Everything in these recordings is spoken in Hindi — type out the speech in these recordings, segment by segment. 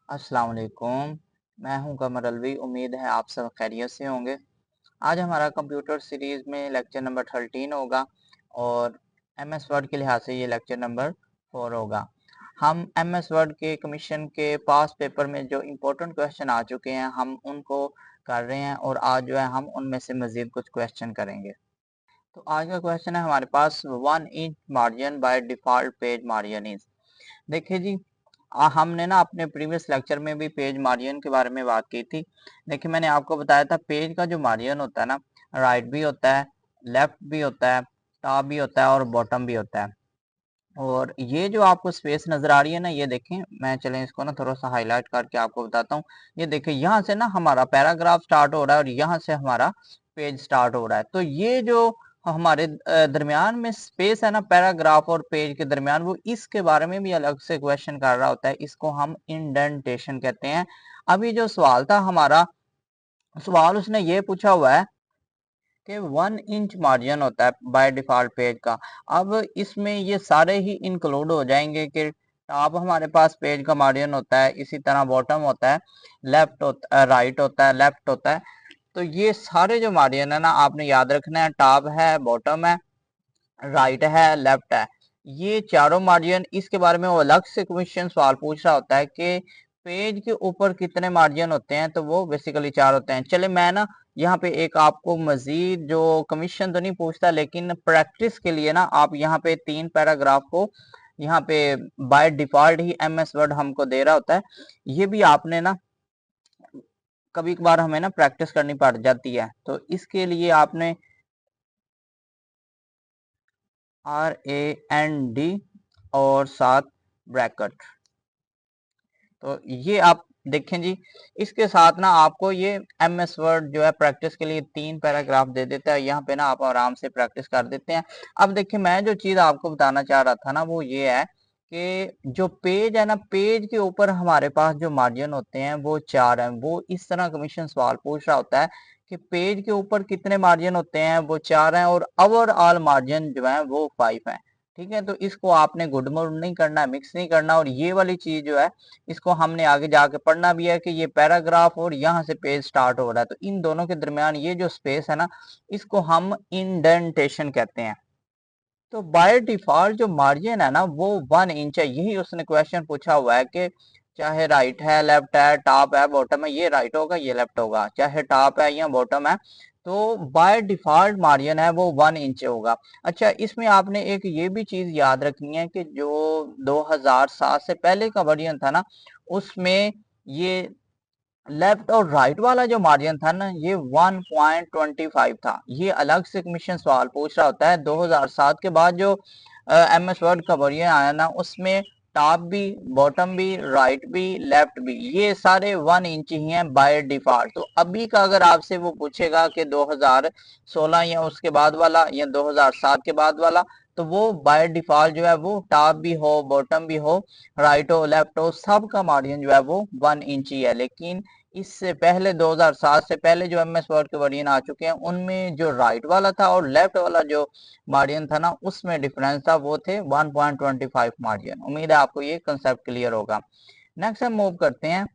अस्सलाम वालेकुम। मैं हूं कमर अलवी। उम्मीद है आप सब खैरियत से होंगे। आज हमारा कंप्यूटर सीरीज में लेक्चर नंबर 13 होगा और एमएस वर्ड के लिहाज से ये लेक्चर नंबर 4 होगा। हम एमएस वर्ड के कमीशन के पास पेपर में जो इम्पोर्टेंट क्वेश्चन आ चुके हैं हम उनको कर रहे हैं और आज जो है हम उनमें से मजीद कुछ क्वेश्चन करेंगे। तो आज का क्वेश्चन है हमारे पास 1 inch margin by default page margin is. देखिए जी, हमने ना अपने प्रीवियस लेक्चर में भी पेज मार्जिन के बारे में बात की थी। देखिए मैंने आपको बताया था पेज का जो मार्जिन होता है ना, राइट भी होता है, लेफ्ट भी होता है, टॉप भी होता है और बॉटम भी होता है। और ये जो आपको स्पेस नजर आ रही है ना, ये देखें, मैं चलें इसको ना थोड़ा सा हाईलाइट करके आपको बताता हूँ। ये देखिए यहाँ से ना हमारा पैराग्राफ स्टार्ट हो रहा है और यहाँ से हमारा पेज स्टार्ट हो रहा है। तो ये जो हमारे दरमियान में स्पेस है ना पैराग्राफ और पेज के दरमियान, वो इसके बारे में भी अलग से क्वेश्चन कर रहा होता है। इसको हम इंडेंटेशन कहते हैं। अभी जो सवाल था हमारा, सवाल उसने ये पूछा हुआ है कि 1 इंच मार्जिन होता है बाय डिफॉल्ट पेज का। अब इसमें ये सारे ही इंक्लूड हो जाएंगे कि टॉप हमारे पास पेज का मार्जिन होता है, इसी तरह बॉटम होता है, लेफ्ट होता है, राइट होता है, लेफ्ट होता है। तो ये सारे जो मार्जिन है ना आपने याद रखना है, टॉप है, बॉटम है, राइट है, लेफ्ट है। ये चारों मार्जिन, इसके बारे में वो अलग से क्वेश्चन सवाल पूछ रहा होता है कि पेज के ऊपर कितने मार्जिन होते हैं, तो वो बेसिकली 4 होते हैं। चले मैं ना यहाँ पे एक आपको मजीद जो कमीशन तो नहीं पूछता, लेकिन प्रैक्टिस के लिए ना आप यहाँ पे 3 पैराग्राफ को यहाँ पे by default he MS word हमको दे रहा होता है। ये भी आपने ना कभी कभार हमें ना प्रैक्टिस करनी पड़ जाती है, तो इसके लिए आपने RAND और साथ ब्रैकेट। तो ये आप देखें जी, इसके साथ ना आपको ये एमएस वर्ड जो है प्रैक्टिस के लिए 3 पैराग्राफ दे देता है। यहाँ पे ना आप आराम से प्रैक्टिस कर देते हैं। अब देखिए मैं जो चीज आपको बताना चाह रहा था ना वो ये है कि जो पेज है ना, पेज के ऊपर हमारे पास जो मार्जिन होते हैं वो 4 हैं। वो इस तरह कमीशन सवाल पूछ रहा होता है कि पेज के ऊपर कितने मार्जिन होते हैं, वो 4 हैं और ओवरऑल मार्जिन जो है वो 5 है। ठीक है, तो इसको आपने गुड मोड नहीं करना है, मिक्स नहीं करना। और ये वाली चीज जो है इसको हमने आगे जाके पढ़ना भी है कि ये पैराग्राफ और यहाँ से पेज स्टार्ट हो रहा है, तो इन दोनों के दरमियान ये जो स्पेस है ना, इसको हम इंडेंटेशन कहते हैं। तो बाय डिफॉल्ट जो मार्जिन है ना वो 1 इंच है। यही उसने क्वेश्चन पूछा हुआ है कि चाहे राइट है, लेफ्ट है, टॉप है, बॉटम है, ये राइट होगा ये लेफ्ट होगा, चाहे टॉप है या बॉटम है, तो बाय डिफॉल्ट मार्जिन है वो 1 इंच होगा। अच्छा, इसमें आपने एक ये भी चीज याद रखनी है कि जो 2007 से पहले का वर्जन था ना, उसमें ये लेफ्ट और राइट वाला जो मार्जिन था ना ये 1.25 था। ये अलग से कमीशन सवाल पूछ रहा होता है। 2007 के बाद जो एमएस वर्ड का वर्जन आया ना, उसमें टॉप भी, बॉटम भी, राइट भी, लेफ्ट भी, ये सारे 1 इंच ही हैं बाय डिफॉल्ट। तो अभी का अगर आपसे वो पूछेगा कि 2016 या उसके बाद वाला या 2007 के बाद वाला, तो वो बाय डिफॉल्ट जो है वो टॉप भी हो, बॉटम भी हो, राइट हो, लेफ्ट हो, सब का मार्जिन जो है वो 1 इंच ही है। लेकिन इससे पहले 2007 से पहले जो एमएस वर्ड के वर्जन आ चुके हैं उनमें जो राइट वाला था और लेफ्ट वाला जो मार्जिन था ना उसमें डिफरेंस था, वो थे 1.25 मार्जिन। उम्मीद है आपको ये कंसेप्ट क्लियर होगा। नेक्स्ट हम मूव करते हैं।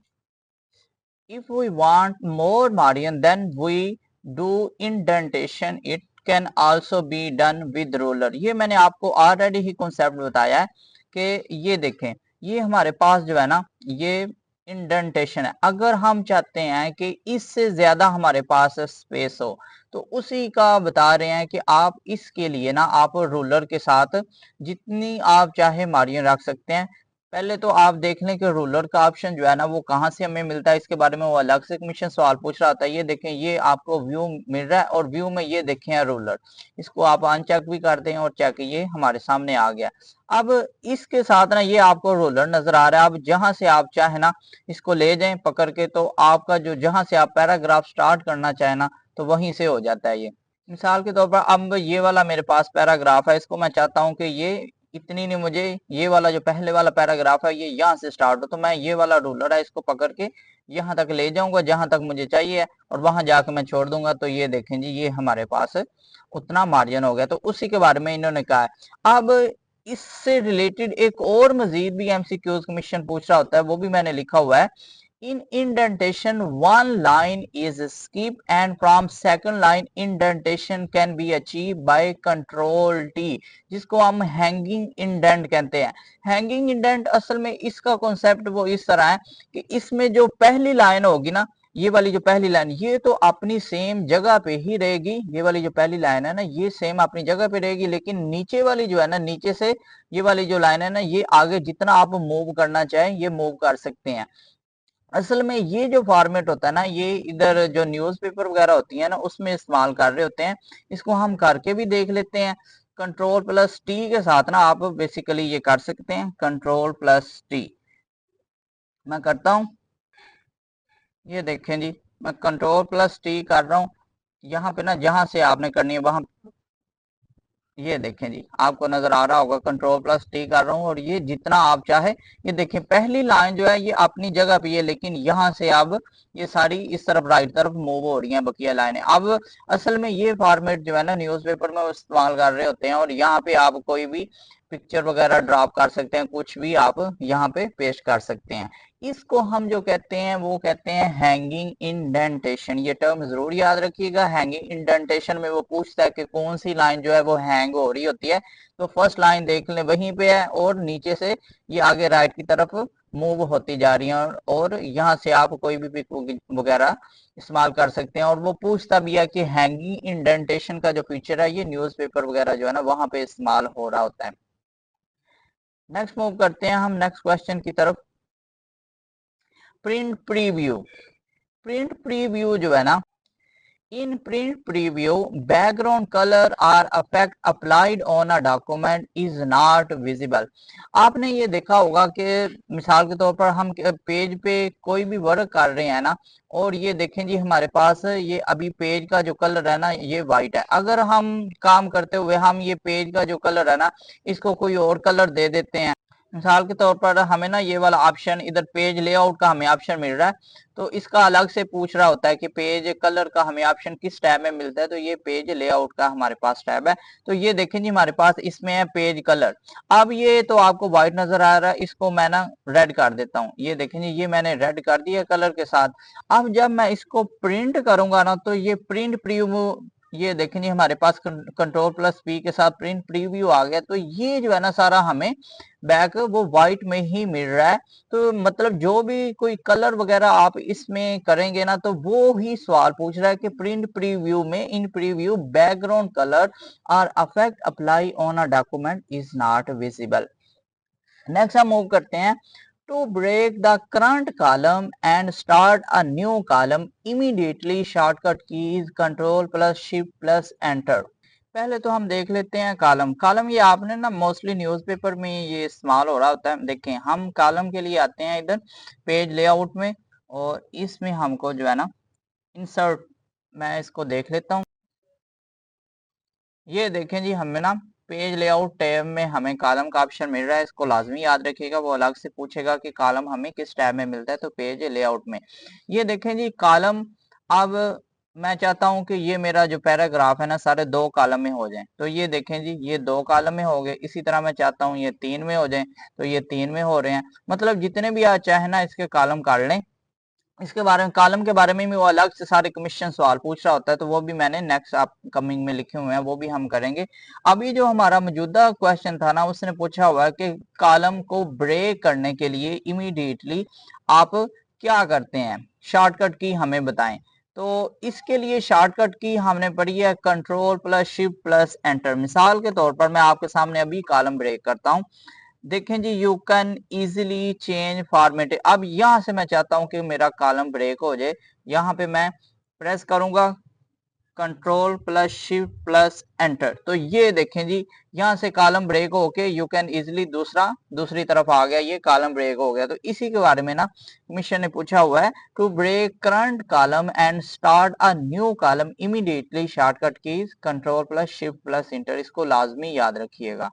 If we want more margin then we do indentation, it can also be done with ruler. ये मैंने आपको ऑलरेडी ही कॉन्सेप्ट बताया है कि ये देखें, ये हमारे पास जो है ना ये इंडेंटेशन है। अगर हम चाहते हैं कि इससे ज्यादा हमारे पास स्पेस हो, तो उसी का बता रहे हैं कि आप इसके लिए ना आप रूलर के साथ जितनी आप चाहे मार्जिन रख सकते हैं। पहले तो आप देख लें कि रूलर का ऑप्शन जो है ना वो कहाँ से हमें मिलता है, इसके बारे में वो अलग से कमीशन सवाल पूछ रहा था। ये देखें, ये आपको व्यू मिल रहा है और व्यू में ये देखें है रूलर। इसको आप अनचेक भी करते हैं और चेक, ये हमारे सामने आ गया। अब इसके साथ ना ये आपको रूलर नजर आ रहा है। अब जहां से आप चाहे ना इसको ले जाएं पकड़ के, तो आपका जो जहां से आप पैराग्राफ स्टार्ट करना चाहे ना तो वहीं से हो जाता है। ये मिसाल के तौर पर अब ये वाला मेरे पास पैराग्राफ है, इसको मैं चाहता हूं कि ये इतनी नहीं, मुझे ये वाला जो पहले वाला पैराग्राफ है ये यहाँ से स्टार्ट हो, तो मैं ये वाला रूलर है इसको पकड़ के यहाँ तक ले जाऊंगा जहां तक मुझे चाहिए और वहां जाके मैं छोड़ दूंगा। तो ये देखें जी, ये हमारे पास उतना मार्जिन हो गया। तो उसी के बारे में इन्होंने कहा है। अब इससे रिलेटेड एक और मजीद भी एमसीक्यूज क्वेश्चन पूछ रहा होता है, वो भी मैंने लिखा हुआ है। In indentation one line is skip and from second line indentation can be achieve by control T, जिसको हम हैंगिंग इंडेंट कहते हैं। हैंगिंग इंडेंट असल में इसका कॉन्सेप्ट वो इस तरह है कि इसमें जो पहली लाइन होगी ना, ये वाली जो पहली लाइन, ये तो अपनी सेम जगह पे ही रहेगी। ये वाली जो पहली लाइन है ना, ये सेम अपनी जगह पे रहेगी, लेकिन नीचे वाली जो है ना, नीचे से ये वाली जो लाइन है ना, ये आगे जितना आप मूव करना चाहें ये मूव कर सकते हैं। असल में ये जो फॉर्मेट होता है ना, ये इधर जो न्यूज़पेपर वगैरह होती है ना, उसमें इस्तेमाल कर रहे होते हैं। इसको हम करके भी देख लेते हैं। कंट्रोल प्लस टी के साथ ना आप बेसिकली ये कर सकते हैं, कंट्रोल प्लस टी मैं करता हूं। ये देखें जी, मैं कंट्रोल प्लस टी कर रहा हूँ। यहाँ पे ना जहां से आपने करनी है वहां, ये देखें जी, आपको नजर आ रहा होगा कंट्रोल प्लस टी कर रहा हूँ, और ये जितना आप चाहे, ये देखें पहली लाइन जो है ये अपनी जगह पे है, लेकिन यहाँ से अब ये सारी इस तरफ राइट तरफ मूव हो रही हैं बकिया लाइनें। अब असल में ये फॉर्मेट जो है ना न्यूज़पेपर में इस्तेमाल कर रहे होते हैं, और यहाँ पे आप कोई भी पिक्चर वगैरह ड्रॉप कर सकते हैं, कुछ भी आप यहाँ पे पेस्ट कर सकते हैं। इसको हम जो कहते हैं वो कहते हैं हैंगिंग इंडेंटेशन। ये टर्म जरूर याद रखिएगा। हैंगिंग इंडेंटेशन में वो पूछता है कि कौन सी लाइन जो है वो हैंग हो रही होती है, तो फर्स्ट लाइन देख लें वहीं पे है, और नीचे से ये आगे राइट की तरफ मूव होती जा रही है, और यहाँ से आप कोई भी पिक वगैरह इस्तेमाल कर सकते हैं। और वो पूछता भी है कि हैंगिंग इंडेंटेशन का जो फीचर है ये न्यूज़पेपर वगैरह जो है ना वहां पे इस्तेमाल हो रहा होता है। नेक्स्ट मूव करते हैं हम नेक्स्ट क्वेश्चन की तरफ। Print preview. प्रिंट प्रीव्यू जो है ना, in print preview background colour are affect applied on a document is not visible. आपने ये देखा होगा कि मिसाल के तौर पर हम पेज पे कोई भी वर्क कर रहे हैं ना, और ये देखें जी हमारे पास ये अभी पेज का जो कलर है ना ये वाइट है। अगर हम काम करते हुए हम ये पेज का जो कलर है ना इसको कोई और कलर दे देते हैं, मिसाल के तौर पर हमें ना ये वाला ऑप्शन इधर पेज लेआउट का हमें ऑप्शन मिल रहा है, तो इसका अलग से पूछ रहा होता है कि पेज कलर का हमें ऑप्शन किस टैब में मिलता है, तो ये पेज लेआउट का हमारे पास टैब है। तो ये देखें जी हमारे पास इसमें है पेज कलर। अब ये तो आपको व्हाइट नजर आ रहा है, इसको मैं ना रेड कर देता हूँ। ये देखें जी ये मैंने रेड कर दिया कलर के साथ। अब जब मैं इसको प्रिंट करूंगा ना, तो ये प्रिंट प्रीव्यू, ये देखें जी हमारे पास कंट्रोल प्लस पी के साथ प्रिंट प्रीव्यू आ गया। तो ये जो है ना सारा हमें बैक वो व्हाइट में ही मिल रहा है। तो मतलब जो भी कोई कलर वगैरह आप इसमें करेंगे ना, तो वो ही सवाल पूछ रहा है कि प्रिंट प्रीव्यू में इन प्रीव्यू बैकग्राउंड कलर और affect apply on a document is not visible. Next हम मूव करते हैं। To break the current column and start a new column immediately shortcut keys control plus shift plus enter. पहले तो हम देख लेते हैं कॉलम। कॉलम ये आपने ना मोस्टली न्यूज़पेपर में ये इस्तेमाल हो रहा होता है। देखें हम कॉलम के लिए आते हैं इधर पेज लेआउट में, और इसमें हमको जो है ना इंसर्ट, मैं इसको देख लेता हूँ। ये देखें जी हमें ना पेज लेआउट टैब में हमें कॉलम का ऑप्शन मिल रहा है। इसको लाजमी याद रखिएगा, वो अलग से पूछेगा कि कॉलम हमें किस टैब में मिलता है, तो पेज लेआउट में। ये देखें जी कॉलम, अब मैं चाहता हूं कि ये मेरा जो पैराग्राफ है ना सारे दो कॉलम में हो जाए, तो ये देखें जी ये दो कॉलम में हो गए। इसी तरह मैं चाहता हूं ये 3 में हो जाए, तो ये 3 में हो रहे हैं। मतलब जितने भी आप चाहे ना इसके कॉलम काट लें। इसके बारे में कॉलम के बारे में भी वो अलग से सारे कमीशन सवाल पूछ रहा होता है, तो वो भी मैंने नेक्स्ट अपकमिंग में लिखे हुए हैं, वो भी हम करेंगे। अभी जो हमारा मौजूदा क्वेश्चन था ना, उसने पूछा हुआ है कि कॉलम को ब्रेक करने के लिए इमीडिएटली आप क्या करते हैं, शॉर्टकट की हमें बताएं। तो इसके लिए शॉर्टकट की हमने पढ़ी है control plus shift plus enter. मिसाल के तौर पर मैं आपके सामने अभी कॉलम ब्रेक करता हूं। देखें जी you can easily change format. अब यहां से मैं चाहता हूं कि मेरा कॉलम ब्रेक हो जाए, यहां पे मैं प्रेस करूंगा control plus shift plus enter. तो ये देखें जी यहां से कॉलम ब्रेक होके यू कैन इजीली दूसरी तरफ आ गया, ये कॉलम ब्रेक हो गया। तो इसी के बारे में ना मिशन ने पूछा हुआ है, to break current column and start a new column immediately shortcut keys control plus shift plus enter. इसको लाजमी याद रखिएगा।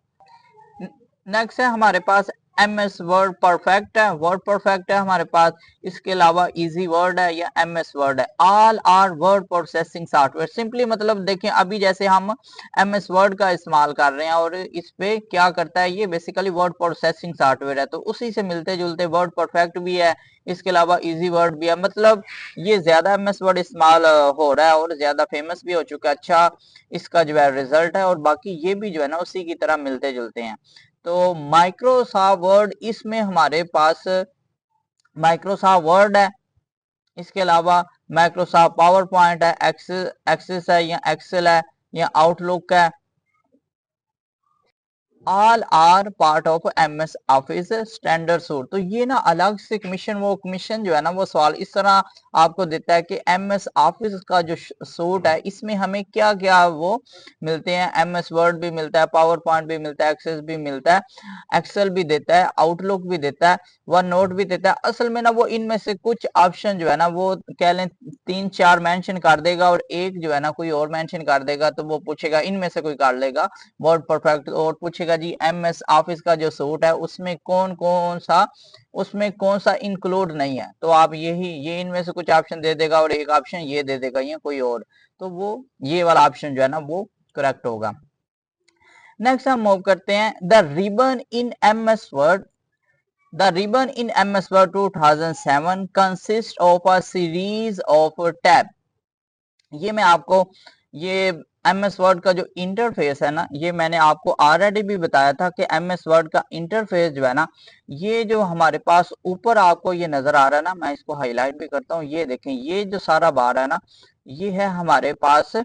नेक्स्ट है हमारे पास MS वर्ड परफेक्ट है, वर्ड परफेक्ट है हमारे पास, इसके अलावा इजी वर्ड है या MS वर्ड है। All are word processing software, simply मतलब देखें अभी जैसे हम MS वर्ड का इस्तेमाल कर रहे हैं और इस पे क्या करता है, ये बेसिकली वर्ड प्रोसेसिंग सॉफ्टवेयर है, तो उसी से मिलते जुलते वर्ड परफेक्ट भी है, इसके अलावा इजी वर्ड भी है। मतलब ये ज्यादा MS वर्ड इस्तेमाल हो रहा है और ज्यादा फेमस भी हो चुका है, अच्छा इसका जो है रिजल्ट है, और बाकी ये भी जो है ना उसी की तरह मिलते जुलते हैं। तो माइक्रोसॉफ्ट वर्ड, इसमें हमारे पास माइक्रोसॉफ्ट वर्ड है, इसके अलावा माइक्रोसॉफ्ट पावर पॉइंट है, एक्सेस है या एक्सेल है या आउटलुक है। All are part of MS office standard suite. तो ये ना अलग से कमीशन, वो कमीशन जो है ना वो सवाल इस तरह आपको देता है कि MS ऑफिस का जो सूट है इसमें हमें क्या क्या वो मिलते हैं, MS वर्ड भी मिलता है, पावर पॉइंट भी मिलता है, एक्सेस भी मिलता है, एक्सेल भी देता है, आउटलुक भी देता है, वन नोट भी देता है। असल में ना वो इनमें से कुछ ऑप्शन जो है ना वो कह लें 3-4 मेंशन कर देगा और एक जो है ना कोई और मेंशन कर देगा, तो वो पूछेगा इनमें से कोई कर लेगा वर्ड परफेक्ट, और पूछेगा जी MS ऑफिस का जो सूट है उसमें कौन सा इंक्लूड नहीं है, तो आप ये इनमें से कुछ ऑप्शन दे देगा और एक ऑप्शन ये दे देगा या कोई और, तो वो ये वाला ऑप्शन जो है ना वो करेक्ट होगा। नेक्स्ट हम मूव करते हैं, the ribbon in MS word. The ribbon in MS Word 2007 consists of a series of tab। ये मैं आपको ये MS वर्ड का जो इंटरफेस है ना, ये मैंने आपको ऑलरेडी भी बताया था कि MS वर्ड का इंटरफेस जो है ना, ये जो हमारे पास ऊपर आपको ये नजर आ रहा है ना, मैं इसको हाईलाइट भी करता हूँ, ये देखें ये जो सारा बार है ना, ये है हमारे पास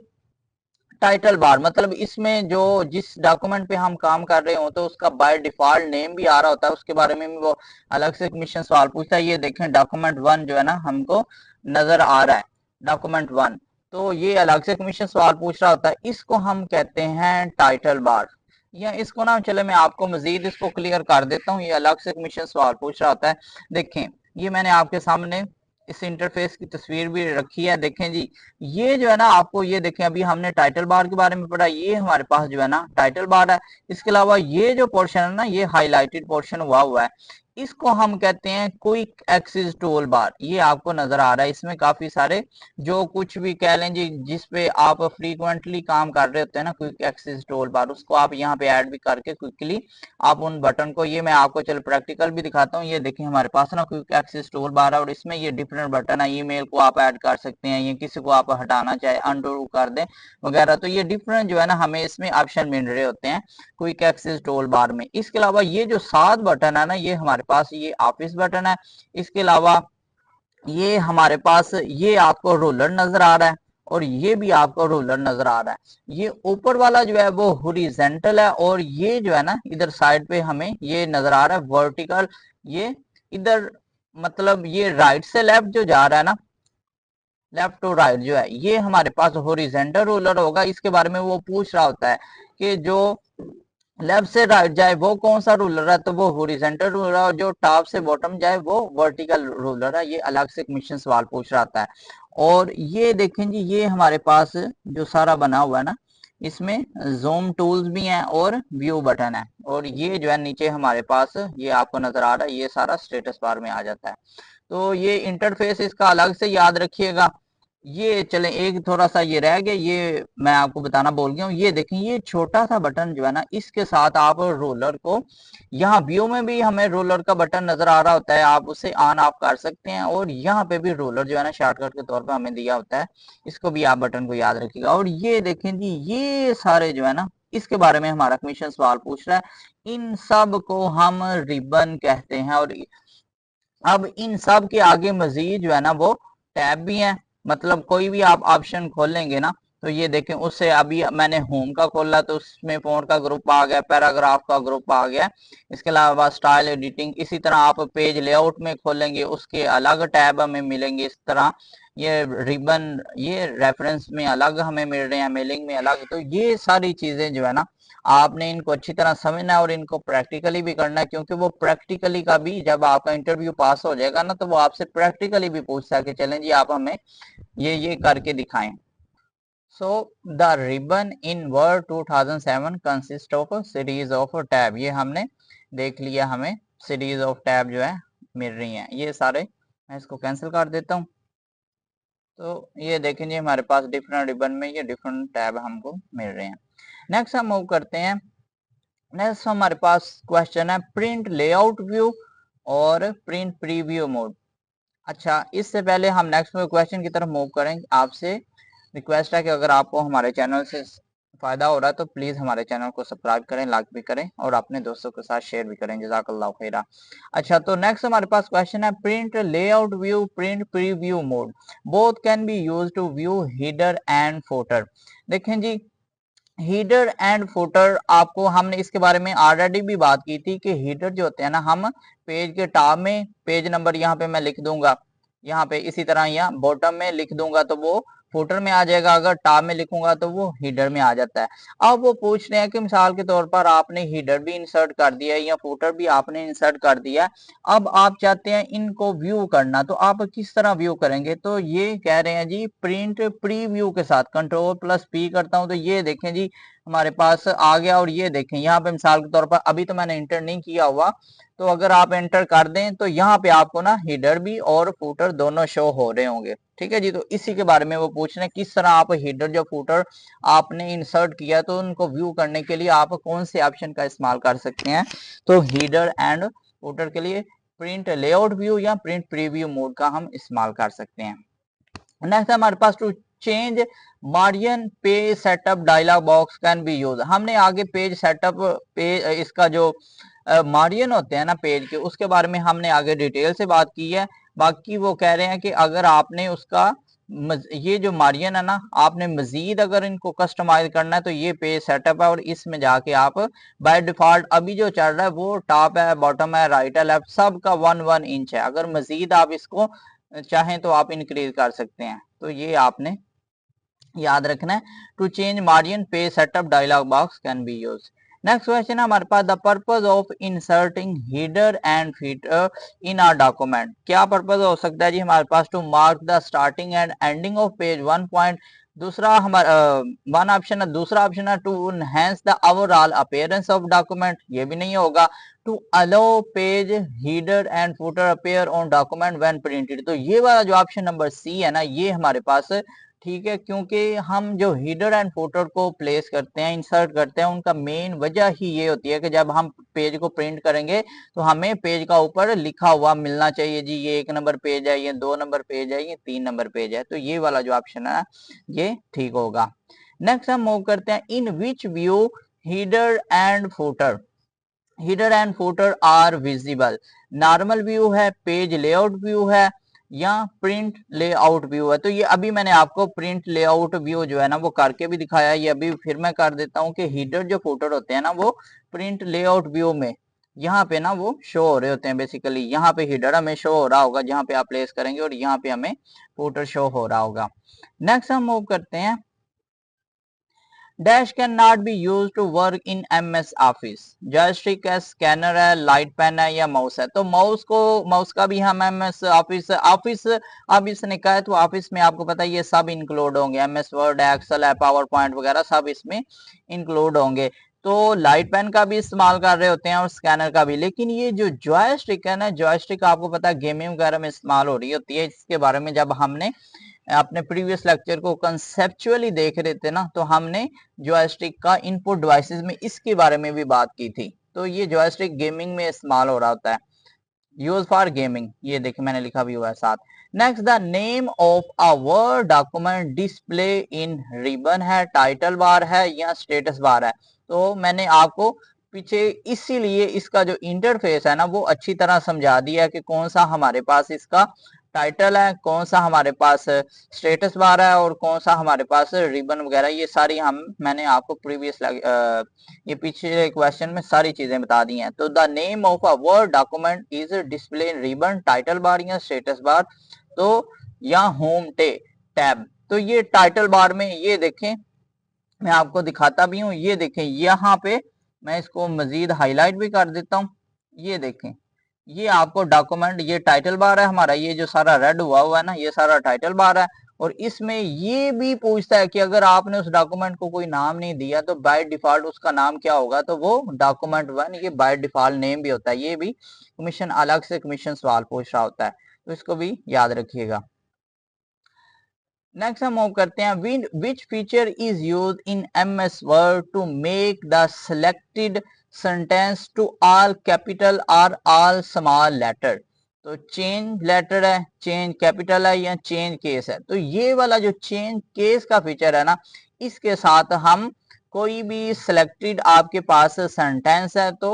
टाइटल बार। मतलब इसमें जो जिस डॉक्यूमेंट पे हम काम कर रहे हो तो उसका बाय डिफॉल्ट नेम भी आ रहा होता है, उसके बारे में भी वो अलग से कमीशन सवाल पूछता है। ये देखें डॉक्यूमेंट 1 जो है ना हमको नजर आ रहा है, डॉक्यूमेंट 1, तो ये अलग से कमीशन सवाल पूछ रहा होता है, इसको हम कहते हैं टाइटल बार। या इसको ना चले मैं आपको मजीद इसको क्लियर कर देता हूँ, ये अलग से कमीशन सवाल पूछ रहा होता है। देखें ये मैंने आपके सामने इस इंटरफेस की तस्वीर भी रखी है, देखें जी ये जो है ना आपको, ये देखें अभी हमने टाइटल बार के बारे में पढ़ा, ये हमारे पास जो है ना टाइटल बार है। इसके अलावा ये जो पोर्शन है ना, ये हाईलाइटेड पोर्शन हुआ है, इसको हम कहते हैं क्विक एक्सेस टूल बार। ये आपको नजर आ रहा है, इसमें काफी सारे जो कुछ भी कह लें जी जिस पे आप फ्रीक्वेंटली काम कर रहे होते हैं ना, क्विक एक्सेस टूल बार, उसको आप यहाँ पे ऐड भी करके क्विकली आप उन बटन को, ये मैं आपको चलो प्रैक्टिकल भी दिखाता हूँ। ये देखिए हमारे पास ना क्विक एक्सेस टूल बार है और इसमें ये डिफरेंट बटन है, ईमेल को आप ऐड कर सकते हैं, ये किसी को आप हटाना चाहे अनडू कर दें वगैरह, तो ये डिफरेंट जो है ना हमें इसमें ऑप्शन मिल रहे होते हैं क्विक एक्सेस टूल बार में। इसके अलावा ये जो 7 बटन है ना, ये हमारे पास ये ऑफिस बटन है। इसके अलावा ये हमारे पास ये आपको रोलर नजर आ रहा है और ये भी आपको रोलर नजर आ रहा है। ये ऊपर वाला जो है वो हॉरिजॉन्टल है और ये जो है ना इधर साइड पे हमें ये नजर आ रहा है वर्टिकल। ये इधर मतलब ये राइट से लेफ्ट जो जा रहा है ना, लेफ्ट टू राइट जो है ये हमारे पास हॉरिजॉन्टल रोलर होगा। इसके बारे में वो पूछ रहा होता है कि जो लेफ्ट से राइट जाए वो कौन सा रूलर है, तो वो हॉरिजॉन्टल रूलर है, और जो टॉप से बॉटम जाए वो वर्टिकल रूलर है। ये अलग से कमीशन सवाल पूछ रहा था। और ये देखें जी ये हमारे पास जो सारा बना हुआ है ना, इसमें जूम टूल्स भी हैं और व्यू बटन है, और ये जो है नीचे हमारे पास ये आपको नजर आ रहा है, ये सारा स्टेटस बार में आ जाता है। तो ये इंटरफेस इसका अलग से याद रखिएगा। ये चले एक थोड़ा सा ये रह गया, ये मैं आपको बताना बोल गया हूँ। ये देखें ये छोटा सा बटन जो है ना, इसके साथ आप रोलर को, यहाँ व्यू में भी हमें रोलर का बटन नजर आ रहा होता है, आप उसे ऑन ऑफ कर सकते हैं, और यहाँ पे भी रोलर जो है ना शॉर्टकट के तौर पे हमें दिया होता है, इसको भी आप बटन को याद रखिएगा। और ये देखें जी ये सारे जो है ना इसके बारे में हमारा कमीशन सवाल पूछ रहा है, इन सब को हम रिबन कहते हैं। और अब इन सब के आगे मजीद जो है ना वो टैब भी है, मतलब कोई भी आप ऑप्शन खोलेंगे ना, तो ये देखें उससे अभी मैंने होम का खोला तो उसमें फोन का ग्रुप आ गया, पैराग्राफ का ग्रुप आ गया। इसके अलावा स्टाइल एडिटिंग, इसी तरह आप पेज लेआउट में खोलेंगे उसके अलग टैब हमें मिलेंगे। इस तरह ये रिबन, ये रेफरेंस में अलग हमें मिल रहे हैं, मेलिंग में अलग। तो ये सारी चीजें जो है ना आपने इनको अच्छी तरह समझना है और इनको प्रैक्टिकली भी करना है, क्योंकि वो प्रैक्टिकली का भी जब आपका इंटरव्यू पास हो जाएगा ना, तो वो आपसे प्रैक्टिकली भी पूछता है कि चलें जी आप हमें ये करके दिखाएं। So the ribbon in word 2007 consist of series of tab, ये हमने देख लिया हमें सीरीज ऑफ टैब जो है मिल रही हैं। ये सारे मैं इसको कैंसिल कर देता हूँ। तो ये देखेंगे हमारे पास डिफरेंट रिबन में ये डिफरेंट टैब हमको मिल रहे हैं। नेक्स्ट हम मूव करते हैं। नेक्स्ट हमारे पास क्वेश्चन है प्रिंट लेआउट व्यू और प्रिंट प्रीव्यू मोड। अच्छा, इससे पहले हम नेक्स्ट क्वेश्चन की तरफ मूव करेंगे, आपसे रिक्वेस्ट है कि अगर आपको हमारे चैनल से फायदा हो रहा है तो प्लीज हमारे चैनल को सब्सक्राइब करें, लाइक भी करें और अपने दोस्तों के साथ शेयर भी करें। जज़ाकल्लाहु खैरा। अच्छा, तो नेक्स्ट हमारे पास क्वेश्चन है print layout view print preview mode both can be use to view header and footer. देखें जी, हीडर एंड फुटर आपको हमने इसके बारे में ऑलरेडी भी बात की थी कि हीडर जो होते हैं ना, हम पेज के टॉप में पेज नंबर यहाँ पे मैं लिख दूंगा, यहाँ पे इसी तरह यहाँ बॉटम में लिख दूंगा तो वो फुटर में आ जाएगा, अगर टॉप में लिखूंगा तो वो हीडर में आ जाता है। अब वो पूछ रहे हैं कि मिसाल के तौर पर आपने हीडर भी इंसर्ट कर दिया है या फुटर भी आपने इंसर्ट कर दिया है, अब आप चाहते हैं इनको व्यू करना, तो आप किस तरह व्यू करेंगे? तो ये कह रहे हैं जी प्रिंट प्रीव्यू के साथ Ctrl+P करता हूं तो ये देखें जी हमारे पास आ गया। और ये देखें यहाँ पे मिसाल के तौर पर अभी तो मैंने इंटर नहीं किया हुआ, तो अगर आप एंटर कर दें तो यहाँ पे आपको ना हीडर भी और फुटर दोनों शो हो रहे होंगे। ठीक है जी, तो इसी के बारे में वो पूछ रहे हैं किस तरह आप हीडर जो फुटर आपने इंसर्ट किया तो उनको व्यू करने के लिए आप कौन से ऑप्शन का इस्तेमाल कर सकते हैं। तो हीडर एंड फुटर के लिए प्रिंट लेआउट व्यू या प्रिंट प्रीव्यू मोड का हम इस्तेमाल कर सकते हैं। नेक्स्ट हमारे पास to change margin page setup dialog box can be use. हमने आगे पेज सेटअप पेज इसका जो मार्जिन होते हैं ना पेज के, उसके बारे में हमने आगे डिटेल से बात की है। बाकी वो कह रहे हैं कि अगर आपने उसका ये जो मार्जिन है ना, आपने मजीद अगर इनको कस्टमाइज करना है तो ये पेज सेटअप है और इसमें जाके आप बाय डिफॉल्ट अभी जो चल रहा है वो टॉप है, बॉटम है, राइट है, लेफ्ट, सब का 1-1 इंच है। अगर मजीद आप इसको चाहें तो आप इंक्रीज कर सकते हैं। तो ये आपने याद रखना है। To change margin page setup dialog box can be use. Next question है हमारे पास the purpose of inserting header and footer in our document. क्या पर्पज हो सकता है जी हमारे पास? To mark the starting and ending of page 1 point. दूसरा हमारा वन ऑप्शन है, दूसरा ऑप्शन है to enhance the overall appearance of document, ये भी नहीं होगा। To allow page header and footer appear on document when printed. तो ये वाला जो ऑप्शन नंबर सी है ना, ये हमारे पास ठीक है, क्योंकि हम जो हीडर एंड फुटर को प्लेस करते हैं, इंसर्ट करते हैं, उनका मेन वजह ही ये होती है कि जब हम पेज को प्रिंट करेंगे तो हमें पेज का ऊपर लिखा हुआ मिलना चाहिए जी ये 1 नंबर पेज है, ये 2 नंबर पेज है, ये 3 नंबर पेज है। तो ये वाला जो ऑप्शन है ये ठीक होगा। नेक्स्ट हम मूव करते हैं in which view header and footer are visible. Normal view है, पेज लेआउट व्यू है या प्रिंट लेआउट व्यू है। तो ये अभी मैंने आपको प्रिंट लेआउट व्यू जो है ना वो करके भी दिखाया, ये अभी फिर मैं कर देता हूँ कि हीडर जो फुटर होते हैं ना वो प्रिंट लेआउट व्यू में यहाँ पे ना वो शो हो रहे होते हैं। बेसिकली यहाँ पे हीडर हमें शो हो रहा होगा जहाँ पे आप प्लेस करेंगे और यहाँ पे हमें फुटर शो हो रहा होगा। नेक्स्ट हम मूव करते हैं dash can not be use to work in MS office. Joystick है, स्कैनर है, लाइट पेन है या माउस है। तो माउस का भी हम MS ऑफिस अब इसने कहा है तो ऑफिस में आपको पता है ये सब इंक्लूड होंगे, MS वर्ड, एक्सेल है, पावर पॉइंट वगैरह सब इसमें इंक्लूड होंगे। तो लाइट पेन का भी इस्तेमाल कर रहे होते हैं और स्कैनर का भी। लेकिन ये जो जॉयस्टिक है ना, जॉयस्टिक आपको पता है गेमिंग वगैरह में इस्तेमाल हो रही होती है। इसके बारे में जब हमने अपने प्रीवियस लेक्चर को कंसेप्चुअली देख रहे थे ना, तो हमने जॉयस्टिक का इनपुट डिवाइसेस में इसके बारे में भी बात की थी। तो ये जॉयस्टिक गेमिंग में इस्तेमाल हो रहा होता है, यूज फॉर गेमिंग। ये देखिए मैंने लिखा भी हुआ है साथ। Next the name of a word document display in ribbon है, टाइटल बार है या स्टेटस बार है। तो मैंने आपको पीछे इसीलिए इसका जो इंटरफेस है ना वो अच्छी तरह समझा दिया कि कौन सा हमारे पास इसका टाइटल है, कौन सा हमारे पास स्टेटस बार है और कौन सा हमारे पास रिबन वगैरह। ये सारी मैंने आपको प्रीवियस ये पिछले क्वेश्चन में सारी चीजें बता दी हैं। तो the name of a word document is display in ribbon, title bar या स्टेटस बार, तो या होम टैब। तो ये टाइटल बार में ये देखें, मैं आपको दिखाता भी हूँ। ये देखें यहाँ पे मैं इसको मजीद हाईलाइट भी कर देता हूँ। ये देखें, ये आपको डॉक्यूमेंट, ये टाइटल बार है हमारा, ये जो सारा रेड हुआ हुआ है ना ये सारा टाइटल बार है। और इसमें ये भी पूछता है कि अगर आपने उस डॉक्यूमेंट को कोई नाम नहीं दिया तो बाय डिफॉल्ट उसका नाम क्या होगा, तो वो डॉक्यूमेंट 1 ये बाय डिफॉल्ट नेम भी होता है। ये भी कमीशन अलग से कमीशन सवाल पूछ रहा होता है, तो इसको भी याद रखिएगा। नेक्स्ट हम मूव करते हैं, which feature is use in MS word to make the selected sentence to all capital और ऑल स्मॉल लेटर। तो चेंज लेटर है, चेंज कैपिटल है या चेंज केस है। तो ये वाला जो चेंज केस का फीचर है ना, इसके साथ हम कोई भी सिलेक्टेड आपके पास सेंटेंस है तो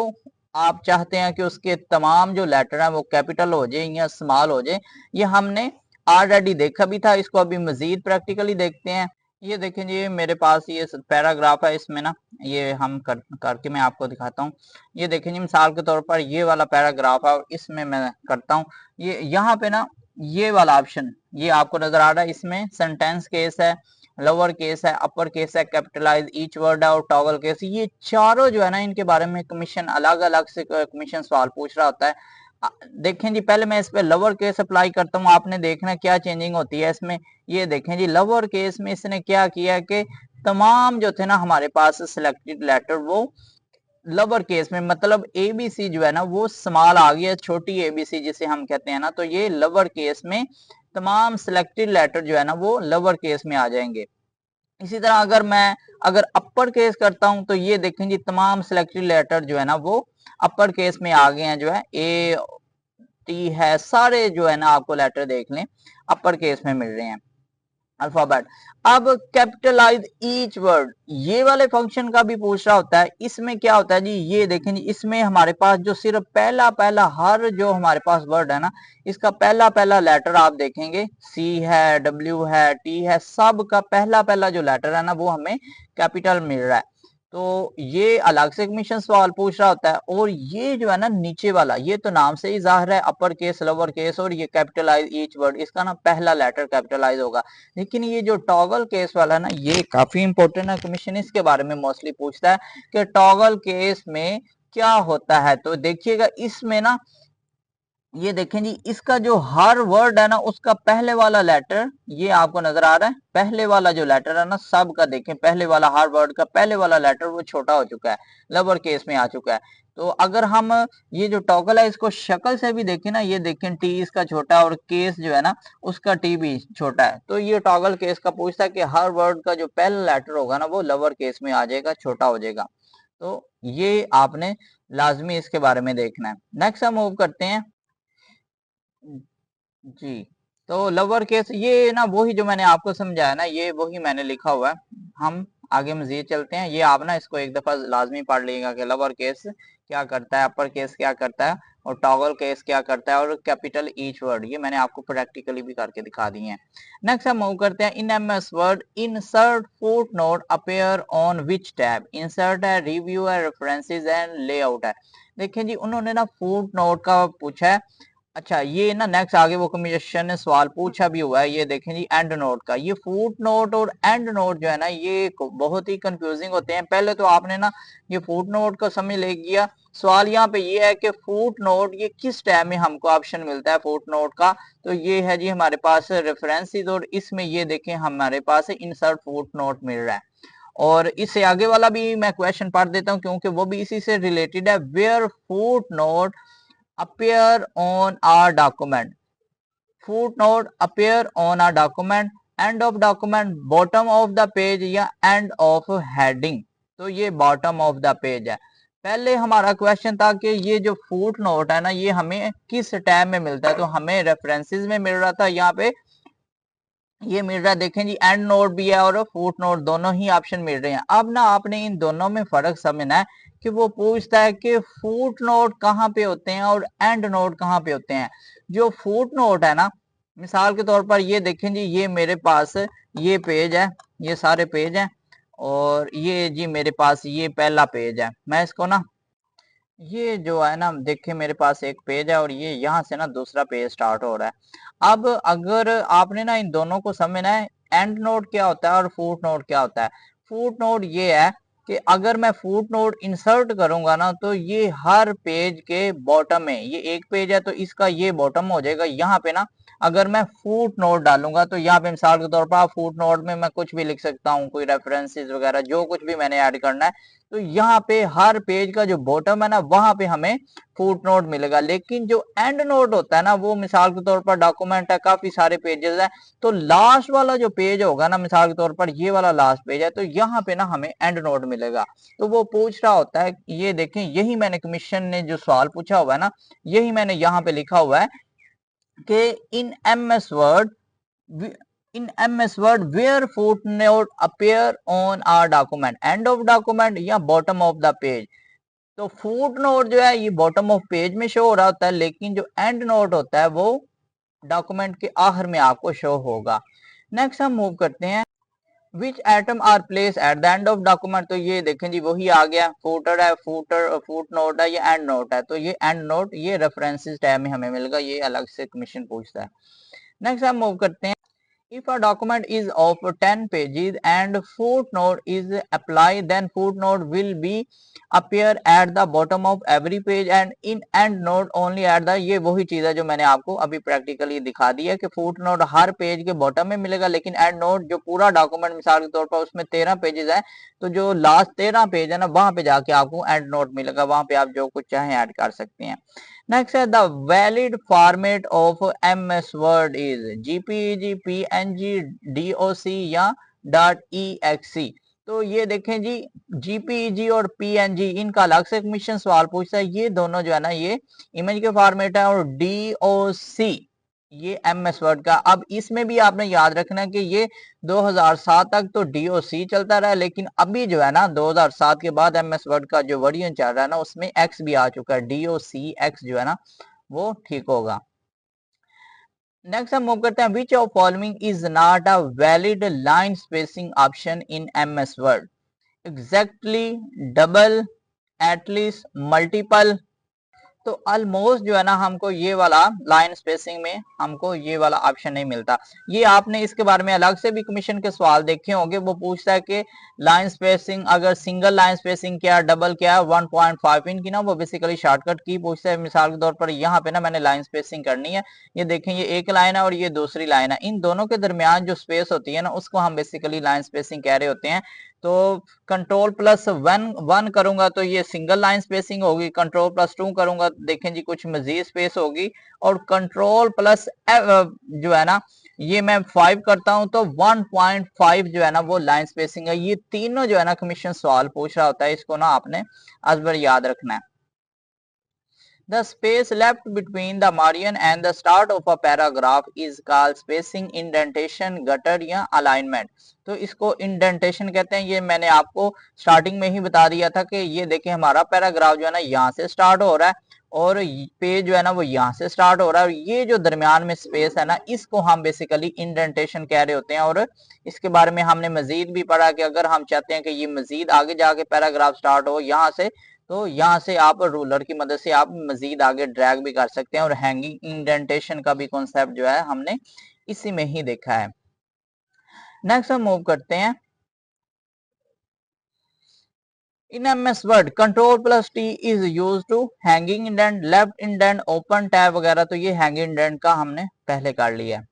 आप चाहते हैं कि उसके तमाम जो लेटर हैं वो कैपिटल हो जाए या स्मॉल हो जाए, ये हमने ऑलरेडी देखा भी था। इसको अभी मजीद प्रैक्टिकली देखते हैं। ये देखें जी, मेरे पास ये पैराग्राफ है, इसमें ना ये हम करके मैं आपको दिखाता हूँ। ये देखें जी, मिसाल के तौर पर ये वाला पैराग्राफ है और इसमें मैं करता हूँ, ये यहाँ पे ना ये वाला ऑप्शन ये आपको नजर आ रहा है। इसमें सेंटेंस केस है, लोअर केस है, अपर केस है, कैपिटलाइज ईच वर्ड है और टॉगल केस। ये चारों जो है ना, इनके बारे में कमीशन अलग अलग से कमीशन सवाल पूछ रहा होता है। देखें जी, पहले मैं इस पे लोअर केस अप्लाई करता हूँ, आपने देखना क्या चेंजिंग होती है इसमें। ये देखें जी, लोअर केस में इसने क्या किया कि तमाम जो थे ना हमारे पास सिलेक्टेड लेटर वो लोअर केस में, मतलब एबीसी जो है ना वो स्मॉल आ गया, छोटी एबीसी जिसे हम कहते हैं ना, तो ये लोअर केस में तमाम सिलेक्टेड लेटर जो है ना वो लोअर केस में आ जाएंगे। इसी तरह अगर अपर केस करता हूं तो ये देखें जी, तमाम सिलेक्टेड लेटर जो है ना वो अपर केस में आ गए हैं, जो है ए टी है, सारे जो है ना आपको लेटर देख लें अपर केस में मिल रहे हैं, अल्फाबेट। अब कैपिटलाइज ईच वर्ड, ये वाले फंक्शन का भी पूछ रहा होता है। इसमें क्या होता है जी, ये देखें जी, इसमें हमारे पास जो सिर्फ पहला पहला हर जो हमारे पास वर्ड है ना, इसका पहला पहला लेटर आप देखेंगे, सी है, डब्ल्यू है, टी है, सब का पहला पहला जो लेटर है ना वो हमें कैपिटल मिल रहा है। तो ये अलग से कमीशन सवाल पूछ रहा होता है। और ये जो है ना नीचे वाला, ये तो नाम से ही जाहिर है, अपर केस, लोअर केस और ये कैपिटलाइज ईच वर्ड, इसका ना पहला लेटर कैपिटलाइज होगा। लेकिन ये जो टॉगल केस वाला है ना, ये काफी इंपॉर्टेंट है, कमीशन इसके बारे में मोस्टली पूछता है कि टॉगल केस में क्या होता है। तो देखिएगा इसमें ना, ये देखें जी, इसका जो हर वर्ड है ना उसका पहले वाला लेटर ये आपको नजर आ रहा है, पहले वाला जो लेटर है ना सब का, देखें पहले वाला हर वर्ड का पहले वाला लेटर वो छोटा हो चुका है, लोअर केस में आ चुका है। तो अगर हम ये जो टॉगल है इसको शक्ल से भी देखें ना, ये देखें टी इसका छोटा है और केस जो है ना उसका टी भी छोटा है। तो ये टॉगल केस का पूछता है कि हर वर्ड का जो पहला लेटर होगा ना वो लोअर केस में आ जाएगा, छोटा हो जाएगा। तो ये आपने लाजमी इसके बारे में देखना है। नेक्स्ट हम मूव करते हैं जी। तो लोअर केस ये ना वही जो मैंने आपको समझाया ना, ये वही मैंने लिखा हुआ है। हम आगे मजीद चलते हैं। ये आप ना इसको एक दफा लाजमी पढ़ लीजिएगा कि लोअर केस क्या करता है, अपर केस क्या करता है और टॉगल केस क्या करता है और कैपिटल ईच वर्ड, ये मैंने आपको प्रैक्टिकली भी करके दिखा दिए हैं। नेक्स्ट हम मूव करते हैं, in MS word insert foot note appear on which tab. Insert है, रिव्यू है, रेफरेंसेस एंड लेआउट है। देखिए जी, उन्होंने ना फुट नोट का पूछा है। अच्छा, ये ना नेक्स्ट आगे वो कमीशन ने सवाल पूछा भी हुआ है। ये देखें जी, एंड नोट का, ये फुट नोट और एंड नोट जो है ना ये बहुत ही कंफ्यूजिंग होते हैं। पहले तो आपने ना ये फुट नोट को समझ ले गया। सवाल यहाँ पे ये है कि फुट नोट ये किस टाइम में हमको ऑप्शन मिलता है फुट नोट का। तो ये है जी हमारे पास रेफरेंसेस और इसमें ये देखें हमारे पास इंसर्ट फुट नोट मिल रहा है। और इससे आगे वाला भी मैं क्वेश्चन पढ़ देता हूँ क्योंकि वो भी इसी से रिलेटेड है। Where foot note appear on our document, footnote appear on our document, end of document, bottom of the page या end of heading। तो ये bottom of the page है। पहले हमारा क्वेश्चन था कि ये जो फुट नोट है ना ये हमें किस टैब में मिलता है, तो हमें रेफरेंसेस में मिल रहा था, यहाँ पे ये मिल रहा है। देखें जी, एंड नोट भी है और फुट नोट, दोनों ही ऑप्शन मिल रहे हैं। अब ना आपने इन दोनों में फर्क समझना है कि वो पूछता है कि फुट नोट कहाँ पे होते हैं और एंड नोट कहाँ पे होते हैं। जो फुट नोट है ना, मिसाल के तौर पर ये देखें जी, ये मेरे पास ये पेज है, ये सारे पेज हैं और ये जी मेरे पास ये पहला पेज है। मैं इसको ना, ये जो है ना देखिए मेरे पास एक पेज है और ये यहाँ से ना दूसरा पेज स्टार्ट हो रहा है। अब अगर आपने ना इन दोनों को समझना है, एंड नोट क्या होता है और फुट नोट क्या होता है। फुट नोट ये है कि अगर मैं फुट नोट इंसर्ट करूंगा ना तो ये हर पेज के बॉटम में, ये एक पेज है तो इसका ये बॉटम हो जाएगा, यहाँ पे ना अगर मैं फुट नोट डालूंगा तो यहाँ पे मिसाल के तौर पर फुट नोट में मैं कुछ भी लिख सकता हूँ, कोई रेफरेंसेस वगैरह जो कुछ भी मैंने ऐड करना है, तो यहाँ पे हर पेज का जो बॉटम है ना वहां पे हमें फुट नोट मिलेगा। लेकिन जो एंड नोट होता है ना, वो मिसाल के तौर पर डॉक्यूमेंट है, काफी सारे पेजेस है, तो लास्ट वाला जो पेज होगा ना, मिसाल के तौर पर ये वाला लास्ट पेज है, तो यहाँ पे ना हमें एंड नोट मिलेगा। तो वो पूछ रहा होता है, ये देखें, यही मैंने कमीशन ने जो सवाल पूछा हुआ है ना, यही मैंने यहाँ पे लिखा हुआ है कि इन MS word where footnote appear on our document, end of document या bottom of the page। तो फुट नोट जो है ये बॉटम ऑफ पेज में शो हो रहा होता है, लेकिन जो एंड नोट होता है वो डॉक्यूमेंट के आखिर में आपको शो होगा। नेक्स्ट हम मूव करते हैं, which item are place at the end of document. तो ये देखें जी, वही आ गया, फुटर है, फुट नोट है, ये एंड नोट है, तो ये एंड नोट ये रेफरेंसेस टैब में हमें मिलेगा, ये अलग से कमीशन पूछता है। नेक्स्ट हम मूव करते हैं, if a document is of 10 pages and footnote is applied, then footnote will be appear at the bottom of every page and in end note only at the। ये वही चीज है जो मैंने आपको अभी प्रैक्टिकली दिखा दी है कि फुटनोट हर पेज के बॉटम में मिलेगा, लेकिन एंड नोट जो पूरा डॉक्यूमेंट मिसाल के तौर पर उसमें 13 पेजेस है, तो जो लास्ट 13 पेज है ना वहां पे जाके आपको एंड नोट मिलेगा, वहां पे आप जो कुछ चाहें ऐड कर सकते हैं। नेक्स्ट है, the valid format of MS Word is JPEG, PNG, DOC या .exe। तो ये देखें जी, जीपीईजी और पीएनजी इनका अलग से कमीशन सवाल पूछता है, ये दोनों जो है ना ये इमेज के फॉर्मेट है, और डीओसी ये एमएस वर्ड का। अब इसमें भी आपने याद रखना है कि ये 2007 तक तो डीओसी चलता रहा, लेकिन अभी जो है ना 2007 के बाद एमएस वर्ड का जो वर्जन चल रहा है ना उसमें एक्स भी आ चुका है, डीओसी एक्स जो है ना वो ठीक होगा। नेक्स्ट हम मूव करते हैं, which of following is not a valid line spacing option in MS word. Exactly, double, at least, multiple. तो ऑलमोस्ट जो है ना हमको ये वाला लाइन स्पेसिंग में हमको ये वाला ऑप्शन नहीं मिलता। ये आपने इसके बारे में अलग से भी कमीशन के सवाल देखे होंगे, वो पूछता है कि लाइन स्पेसिंग अगर सिंगल लाइन स्पेसिंग क्या, डबल क्या, 1.5 इंच की ना, वो बेसिकली शॉर्टकट की पूछता है। मिसाल के तौर पर यहाँ पे ना मैंने लाइन स्पेसिंग करनी है, ये देखें ये एक लाइन है और ये दूसरी लाइन है, इन दोनों के दरमियान जो स्पेस होती है ना उसको हम बेसिकली लाइन स्पेसिंग कह रहे होते हैं। तो कंट्रोल प्लस वन करूंगा तो ये सिंगल लाइन स्पेसिंग होगी, कंट्रोल प्लस 2 करूंगा देखें जी कुछ मजीद स्पेस होगी, और कंट्रोल प्लस जो है ना ये मैं 5 करता हूं तो 1.5 जो है ना वो लाइन स्पेसिंग है। ये तीनों जो है ना कमीशन सवाल पूछ रहा होता है, इसको ना आपने अजबर याद रखना है। The space left between the margin and the start of a paragraph is called spacing, indentation, gutter या alignment। तो इसको इंडेंटेशन कहते हैं। ये मैंने आपको स्टार्टिंग में ही बता दिया था कि ये देखें हमारा पैराग्राफ जो है ना यहाँ से स्टार्ट हो रहा है और पेज जो है ना वो यहाँ से स्टार्ट हो रहा है, और ये जो दरमियान में स्पेस है ना इसको हम बेसिकली इंडेंटेशन कह रहे होते हैं। और इसके बारे में हमने मजीद भी पढ़ा कि अगर हम चाहते हैं कि ये मजीद आगे जाके पैराग्राफ स्टार्ट हो यहाँ से, तो यहाँ से आप रूलर की मदद से आप मजीद आगे ड्रैग भी कर सकते हैं, और हैंगिंग इंडेंटेशन का भी कॉन्सेप्ट जो है हमने इसी में ही देखा है। नेक्स्ट हम मूव करते हैं, in MS word control plus T is use to hanging indent, left indent, open tab वगैरह, तो ये हैंगिंग इंडेंट का हमने पहले कर लिया है।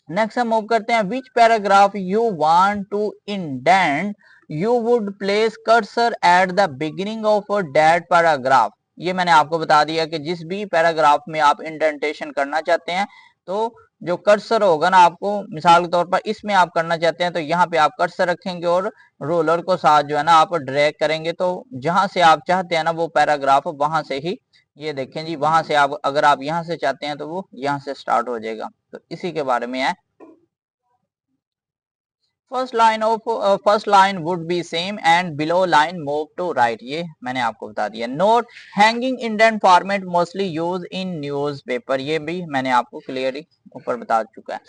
नेक्स्ट हम मूव करते हैं, which paragraph you want to indent, you would place cursor at the beginning of that paragraph. ये मैंने आपको बता दिया कि जिस भी पैराग्राफ में आप इंडेंटेशन करना चाहते हैं तो जो कर्सर होगा ना आपको, मिसाल के तौर पर इसमें आप करना चाहते हैं तो यहाँ पे आप कर्सर रखेंगे और रोलर को साथ जो है ना आप ड्रैग करेंगे, तो जहां से आप चाहते हैं ना वो पैराग्राफ वहां से ही, ये देखें जी वहां से आप अगर आप यहाँ से चाहते हैं तो वो यहाँ से स्टार्ट हो जाएगा। तो इसी के बारे में है। First line would be same and below line move to right, ये मैंने आपको बता दिया। Note, hanging indent format mostly use in newspaper, ये भी मैंने आपको क्लियरली ऊपर बता चुका है।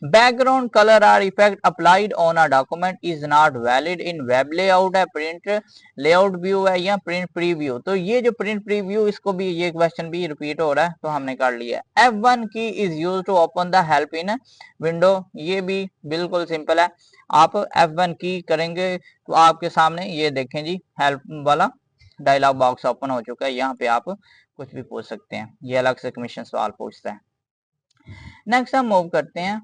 Background colour are effect applied on a document is not valid in web layout है, प्रिंट लेआउट व्यू है या प्रिंट प्रीव्यू। तो ये जो प्रिंट प्रीव्यू, इसको भी ये क्वेश्चन भी रिपीट हो रहा है तो हमने कर लिया। F1 key is use to open the help in window, ये भी बिल्कुल सिंपल है। आप F1 की करेंगे तो आपके सामने ये देखें जी हेल्प वाला डायलॉग बॉक्स ओपन हो चुका है, यहाँ पे आप कुछ भी पूछ सकते हैं, ये अलग से कमीशन सवाल पूछता है। नेक्स्ट हम मूव करते हैं।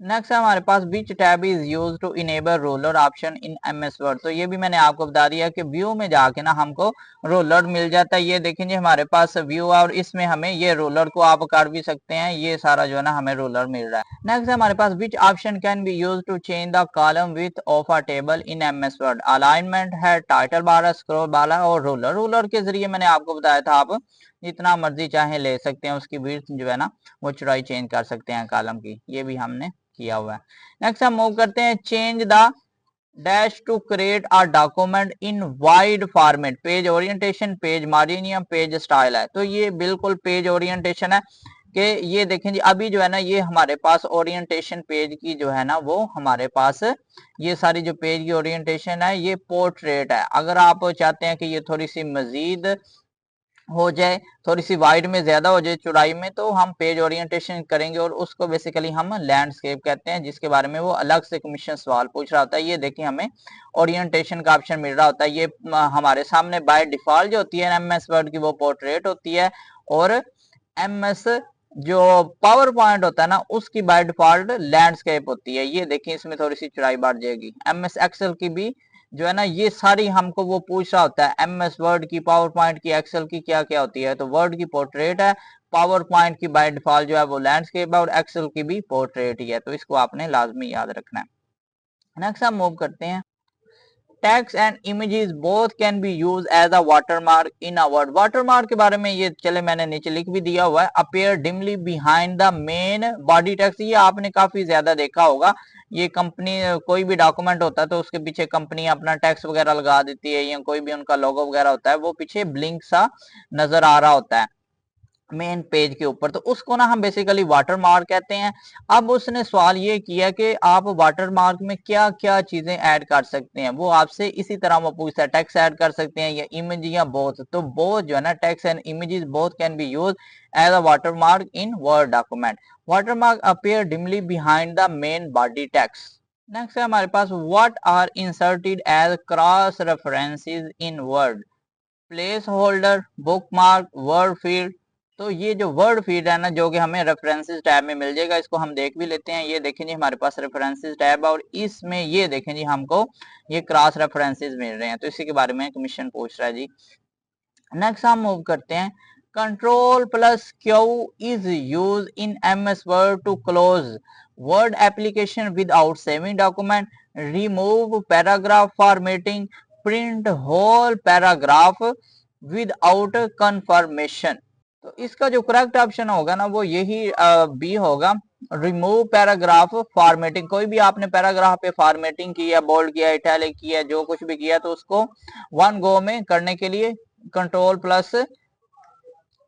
नेक्स्ट हमारे पास which tab is use to enable roller option in MS Word. तो ये भी मैंने आपको बता दिया कि व्यू में जाके ना हमको रोलर मिल जाता है। ये देखेंगे हमारे पास व्यू है और इसमें हमें ये रोलर को आप कर भी सकते हैं, ये सारा जो है ना हमें रोलर मिल रहा है। नेक्स्ट हमारे पास which option can be use to change the column with of a table in MS Word. Alignment है, टाइटल बार है, स्क्रॉल बार है और रोलर। रोलर के जरिए मैंने आपको बताया था आप जितना मर्जी चाहे ले सकते हैं, उसकी विड्थ जो है ना वो चौड़ाई चेंज कर सकते हैं कॉलम की, ये भी हमने किया हुआ है। नेक्स्ट हम मूव करते हैं change the dash to create a document in wide format. Page orientation, page margin या पेज स्टाइल है। तो ये बिल्कुल पेज ओरिएंटेशन है कि ये देखें जी, अभी जो है ना ये हमारे पास ओरिएंटेशन पेज की जो है ना वो हमारे पास ये सारी जो पेज की ओरिएंटेशन है ये पोर्ट्रेट है। अगर आप चाहते हैं कि ये थोड़ी सी मजीद हो जाए, थोड़ी सी वाइड में ज्यादा हो जाए चौड़ाई में, तो हम पेज ओरिएंटेशन करेंगे और उसको बेसिकली हम लैंडस्केप कहते हैं, जिसके बारे में वो अलग से कमीशन सवाल पूछ रहा होता है। ये देखिए हमें ओरिएंटेशन का ऑप्शन मिल रहा होता है। ये हमारे सामने बाय डिफॉल्ट जो होती है एमएस वर्ड की वो पोर्ट्रेट होती है और एमएस जो पावर पॉइंट होता है ना उसकी बाय डिफॉल्ट लैंडस्केप होती है। ये देखिए इसमें थोड़ी सी चौड़ाई बढ़ जाएगी। एमएस एक्सेल की भी जो है ना ये सारी हमको वो पूछ रहा होता है एमएस वर्ड की, पावर पॉइंट की, एक्सेल की क्या क्या होती है। तो वर्ड की पोर्ट्रेट है, पावर पॉइंट की बाय डिफॉल्ट जो है वो लैंडस्केप है और एक्सेल की भी पोर्ट्रेट ही है। तो इसको आपने लाजमी याद रखना है। नेक्स्ट हम मूव करते हैं। Text and images both can be use as a watermark in a word. Watermark के बारे में ये चले मैंने नीचे लिख भी दिया हुआ है। Appear dimly behind the main body text. ये आपने काफी ज्यादा देखा होगा, ये कंपनी कोई भी डॉक्यूमेंट होता है तो उसके पीछे कंपनी अपना टेक्स्ट वगैरह लगा देती है या कोई भी उनका लोगो वगैरह होता है, वो पीछे ब्लिंक सा नजर आ रहा होता है मेन पेज के ऊपर। तो उसको ना हम बेसिकली वाटर मार्क कहते हैं। अब उसने सवाल ये किया कि आप वाटर मार्क में क्या क्या चीजें ऐड कर सकते हैं, वो आपसे इसी तरह वो पूछता है टेक्स्ट ऐड कर सकते हैं या इमेज या बोथ। तो बोथ जो है ना text and images both can be use as a watermark in word document. Watermark appear dimly behind the main body text. Next है हमारे पास what are inserted as cross references in word. Placeholder, bookmark, word field. तो ये जो वर्ड फील्ड है ना जो कि हमें रेफरेंसेस टैब में मिल जाएगा, इसको हम देख भी लेते हैं। ये देखें जी हमारे पास रेफरेंसेस टैब है और इसमें ये देखें जी हमको ये क्रॉस रेफरेंसेस मिल रहे हैं। तो इसी के बारे में कमीशन पूछ रहा है जी। नेक्स्ट हम मूव करते हैं। Control plus Q is use in MS word to close word application without saving document, remove paragraph formatting, print whole paragraph without confirmation. तो इसका जो करेक्ट ऑप्शन होगा ना वो यही बी होगा, रिमूव पैराग्राफ फॉर्मेटिंग। कोई भी आपने पैराग्राफ पे फॉर्मेटिंग की है, बोल्ड किया, इटैलिक किया, जो कुछ भी किया तो उसको वन गो में करने के लिए कंट्रोल प्लस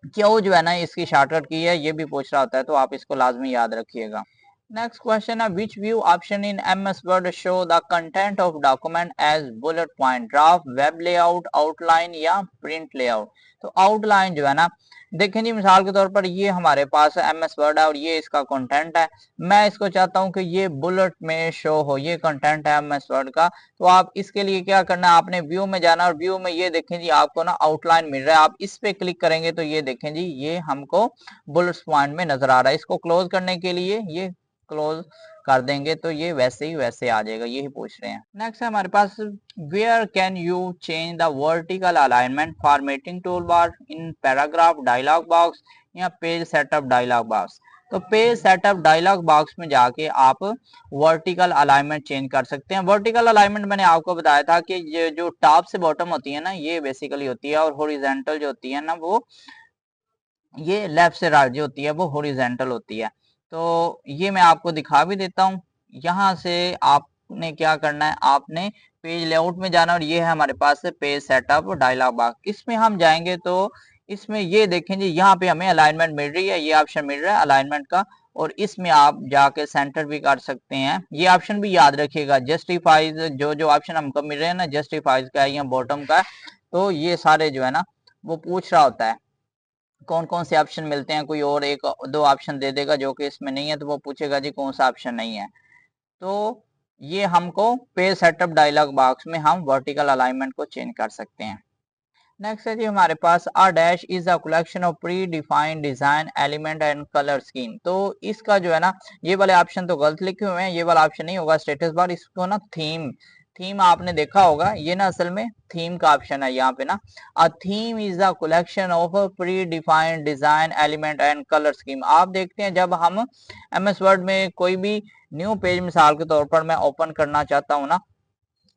क्यू जो है ना इसकी शॉर्टकट की है, ये भी पूछ रहा होता है, तो आप इसको लाजमी याद रखिएगा। नेक्स्ट क्वेश्चन है which view option in MS Word show the content of document as bullet point, draft, web layout, outline या प्रिंट लेआउट। तो आउटलाइन जो है ना देखें जी मिसाल के तौर पर ये हमारे पास एमएस वर्ड है और ये इसका कंटेंट है। मैं इसको चाहता हूं कि ये बुलेट में शो हो, ये कंटेंट है एमएस वर्ड का। तो आप इसके लिए क्या करना है, आपने व्यू में जाना और व्यू में ये देखें जी आपको ना आउटलाइन मिल रहा है। आप इस पे क्लिक करेंगे तो ये देखें जी ये हमको बुलेट्स पॉइंट में नजर आ रहा है। इसको क्लोज करने के लिए ये क्लोज कर देंगे तो ये वैसे ही वैसे आ जाएगा, यही पूछ रहे हैं। नेक्स्ट है हमारे पास where can you change the vertical alignment formatting toolbar in paragraph dialog box या पेज सेटअप डायलॉग बॉक्स। तो पेज सेटअप डायलॉग बॉक्स में जाके आप वर्टिकल अलाइनमेंट चेंज कर सकते हैं। वर्टिकल अलाइनमेंट मैंने आपको बताया था कि ये जो टॉप से बॉटम होती है ना ये बेसिकली होती है और हॉरिजॉन्टल जो होती है ना वो ये लेफ्ट से राइट जो होती है वो हॉरिजॉन्टल होती है। तो ये मैं आपको दिखा भी देता हूँ। यहाँ से आपने क्या करना है, आपने पेज लेआउट में जाना और ये है हमारे पास से पेज सेटअप डायलॉग बॉक्स। इसमें हम जाएंगे तो इसमें ये देखें जी यहाँ पे हमें अलाइनमेंट मिल रही है, ये ऑप्शन मिल रहा है अलाइनमेंट का और इसमें आप जाके सेंटर भी कर सकते हैं। ये ऑप्शन भी याद रखिएगा, जस्टिफाइज जो जो ऑप्शन हमको मिल रहे हैं ना जस्टिफाइज का है या बॉटम का है, तो ये सारे जो है ना वो पूछ रहा होता है कौन कौन से ऑप्शन मिलते हैं। कोई और एक दो ऑप्शन दे देगा जो कि इसमें नहीं है तो वो पूछेगा जी कौन सा ऑप्शन नहीं है। तो ये हमको पेज सेटअप डायलॉग बॉक्स में हम वर्टिकल अलाइनमेंट को चेंज कर सकते हैं। नेक्स्ट है जी हमारे पास a dash is a collection of predefined design element and colour scheme. तो इसका जो है ना, ये वाले ऑप्शन तो गलत लिखे हुए हैं, ये वाला ऑप्शन नहीं होगा स्टेटस बार, इसको ना थीम, थीम आपने देखा होगा, ये ना असल में थीम का ऑप्शन है यहाँ पे ना। A theme is a collection of predefined design element and colour scheme. आप देखते हैं जब हम MS वर्ड में कोई भी न्यू पेज मिसाल के तौर पर मैं ओपन करना चाहता हूँ ना,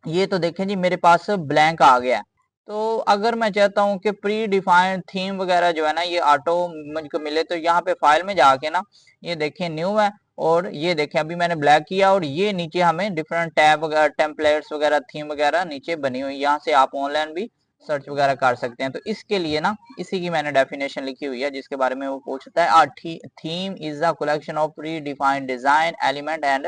ये तो देखें जी मेरे पास ब्लैंक आ गया है। तो अगर मैं चाहता हूँ कि प्री डिफाइंड थीम वगैरह जो है ना ये ऑटो मुझको मिले, तो यहाँ पे फाइल में जाके ना ये देखें न्यू है, और ये देखें अभी मैंने ब्लैक किया और ये नीचे हमें डिफरेंट टैब वगैरह टेम्पलेट्स वगैरह थीम वगैरह नीचे बनी हुई, यहाँ से आप ऑनलाइन भी सर्च वगैरह कर सकते हैं। तो इसके लिए ना इसी की मैंने डेफिनेशन लिखी हुई है जिसके बारे में वो पूछता है। Theme is the collection of predefined design element and